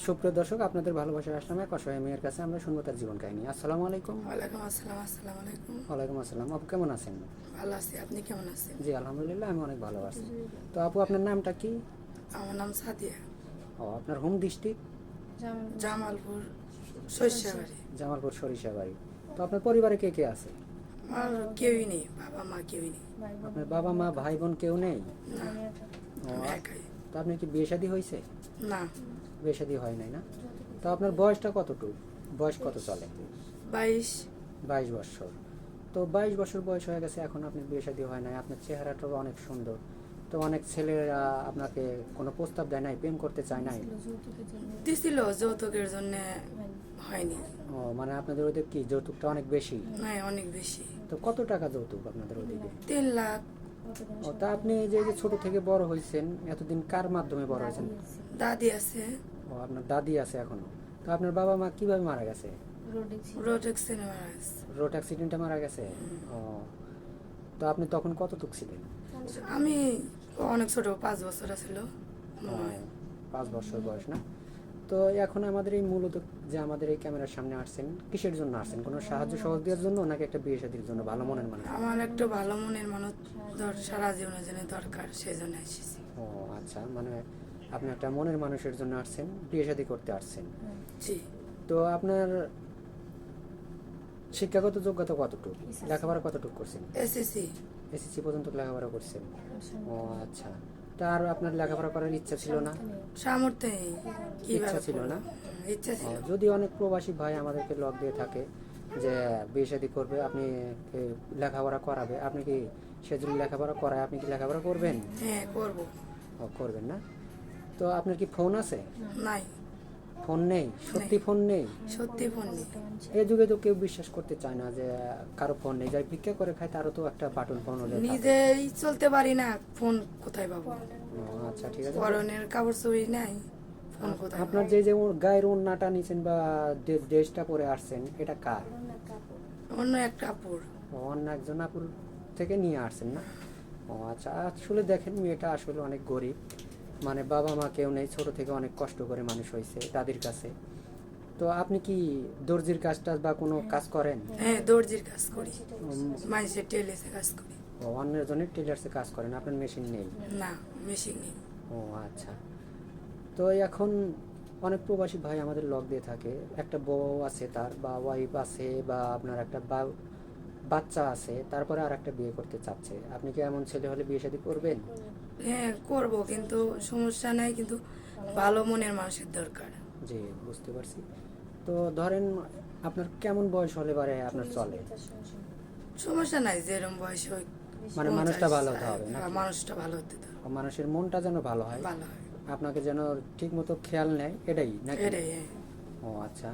সুপ্রিয় দর্শক, আপনাদের ভালোবাসার আসলাম এক অসহায় মেয়ের কাছে। আমরা শুনবো তার জীবন কাহিনী। আসসালামু আলাইকুম। ওয়ালাইকুম আসসালাম। আসসালামু আলাইকুম। ওয়ালাইকুম আসসালাম। আপু কেমন আছেন? ভালো আছি, আপনি কেমন আছেন? জি আলহামদুলিল্লাহ, আমি অনেক ভালো আছি। তো আপু, আপনার নামটা কি? আমার নাম সাদিয়া। ও, আপনার হোম ডিস্ট্রিক্ট? জামালপুর শস্যবাড়ি। জামালপুর সরিষাবাড়ি। তো আপনার পরিবারে কে কে আছে? আমার কেউই নেই, বাবা মা কেউই নেই। আপনার বাবা মা ভাই বোন কেউ নেই? না, ও, আমি একাই। তো আপনার কি বিয়ে শাদী হয়েছে? না, বিয়ে শাদী হয় নাই না? তো আপনার বয়সটা কতটুকু? বয়স কত চলে? 22। 22 বছর। তো 22 বছর বয়স হয়ে গেছে, এখন আপনি বিয়ে শাদী হয় নাই। আপনার চেহারাটাও অনেক সুন্দর। তো অনেক ছেলেরা আপনাকে কোনো প্রস্তাব দেয় নাই, প্রেম করতে চায় নাই? দিছিল যৌতুকের জন্য, হয়নি। ও, মানে আপনাদের ওদিকে কি যৌতুকটা অনেক বেশি? না, অনেক বেশি। তো কত টাকা যৌতুক আপনাদের ওদিকে? 3 লাখ। ও, তা আপনি যে ছোট থেকে বড় হয়েছেন, এতদিন কার মাধ্যমে বড় হয়েছেন? দাদি আছে। ও, আপনার দাদি আছে এখনো? তো আপনার বাবা মা কিভাবে মারা গেছে? রোড অ্যাক্সিডেন্টে মারা গেছে। রোড অ্যাক্সিডেন্টে মারা গেছে? ও, তো আপনি তখন কতটুক ছিলেন? আমি অনেক ছোট, 5 বছর ছিল। ও, 5 বছর বয়স না? তো এখন আমাদের এই মূলত যে আমাদের এই ক্যামেরার সামনে আসছেন, কিসের জন্য আসছেন? কোনো সাহায্য সহযোগিতার জন্য, নাকি একটা বিয়ে শাদীর জন্য, ভালো মনের মানুষ? আমার একটা ভালো মনের মানুষ সারা জীবনের জন্য দরকার, সেই জন্য এসেছি। ও আচ্ছা, মানে আপনি একটা মনের মানুষের জন্য আসছেন, বিয়ে শাদী করতে আসছেন। জি। তো আপনার শিক্ষাগত যোগ্যতা কতটুকু? লেখাপড়া কতটুকু করছেন? এসএসসি। এসএসসি পর্যন্ত লেখাপড়া করছেন? ও আচ্ছা। তা আর আপনার লেখাপড়া করার ইচ্ছা ছিল না? সামর্থ্য নেই, ইচ্ছা কিভাবে ছিল করবো? না? ইচ্ছা ছিল। যদি অনেক প্রবাসী ভাই আমাদেরকে লক দিয়ে থাকে যে বিয়ে শাদী করবে, আপনি লেখাপড়া করাবে, আপনি কি সেজন্য লেখাপড়া করায় আপনি কি লেখাপড়া করবেন? হ্যাঁ, করবো। ও, করবেন না? তো আপনার কি ফোন আছে? নাই। ফোন নেই? সত্যি ফোন নেই? সত্যি ফোন নেই। এই যুগে তো কেউ বিশ্বাস করতে চায় না যে কারো ফোন নেই। যাই ভিক্ষা করে খায় তারও তো একটা বাটন ফোন হলে থাকে। নিজেই চলতে পারি না, ফোন কোথায় পাবো? ও আচ্ছা, ঠিক আছে। পরনের কাপড় চুরি নাই, ফোন কোথায় আপনার পাবো? যে ওর গায়ের ওড়নাটা নিছেন বা ড্রেসটা পরে আসছেন, এটা কার? অন্য এক কাপড়। ও, অন্য একজন আপুর থেকে নিয়ে আসছেন না? ও আচ্ছা। আসলে দেখেন, মেয়েটা আসলে অনেক গরিব, মানে বাবা মা কেউ নেই, ছোট থেকে অনেক কষ্ট করে মানুষ হয়েছে দাদির কাছে। তো আপনি কি দর্জির কাজটা বা কোনো কাজ করেন? হ্যাঁ, দর্জির কাজ করি, উম, মানুষের টেলেসে কাজ করি। ও, অন্যের জনের টেলার্সে কাজ করেন, আপনার মেশিন নেই? না, মেশিন নেই। ও আচ্ছা। তো এখন অনেক প্রবাসী ভাই আমাদের লক দিয়ে থাকে, একটা বউ আছে তার, বা ওয়াইফ আছে, বা আপনার একটা বাচ্চা আছে, তারপরে আর একটা বিয়ে করতে চাচ্ছে। আপনি কি এমন ছেলে হলে বিয়ে শাদী করবেন? হ্যাঁ, করবো, কিন্তু সমস্যা নাই, কিন্তু ভালো মনের মানুষের দরকার। জি, বুঝতে পারছি। তো ধরেন, আপনার কেমন বয়স হলে পারে আপনার চলে? সমস্যা নাই, যেরকম বয়স হোক। মানে মানুষটা ভালো হতে হবে না? মানুষটা ভালো হতে হবে। মানুষের মনটা যেন ভালো হয়, ভালো হয়, আপনাকে যেন ঠিক মতো খেয়াল নেয়, এটাই নাকি? এটাই। হ্যাঁ। ও আচ্ছা।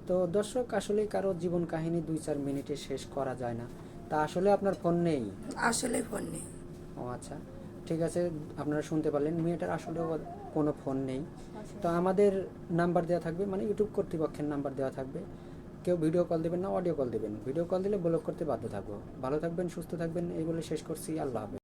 তো দর্শক, আসলে কারো জীবন কাহিনী 2-4 মিনিটে শেষ করা যায় না। তা আসলে আপনার ফোন নেই? আসলে ফোন নেই। ও আচ্ছা, ঠিক আছে। আপনারা শুনতে পারলেন, মেয়েটার আসলেও কোনো ফোন নেই। তো আমাদের নাম্বার দেওয়া থাকবে, মানে ইউটিউব কর্তৃপক্ষের নাম্বার দেওয়া থাকবে। কেউ ভিডিও কল দেবেন না, অডিও কল দেবেন। ভিডিও কল দিলে ব্লক করতে বাধ্য থাকবো। ভালো থাকবেন, সুস্থ থাকবেন, এই বলে শেষ করছি। আল্লাহ হাফেজ।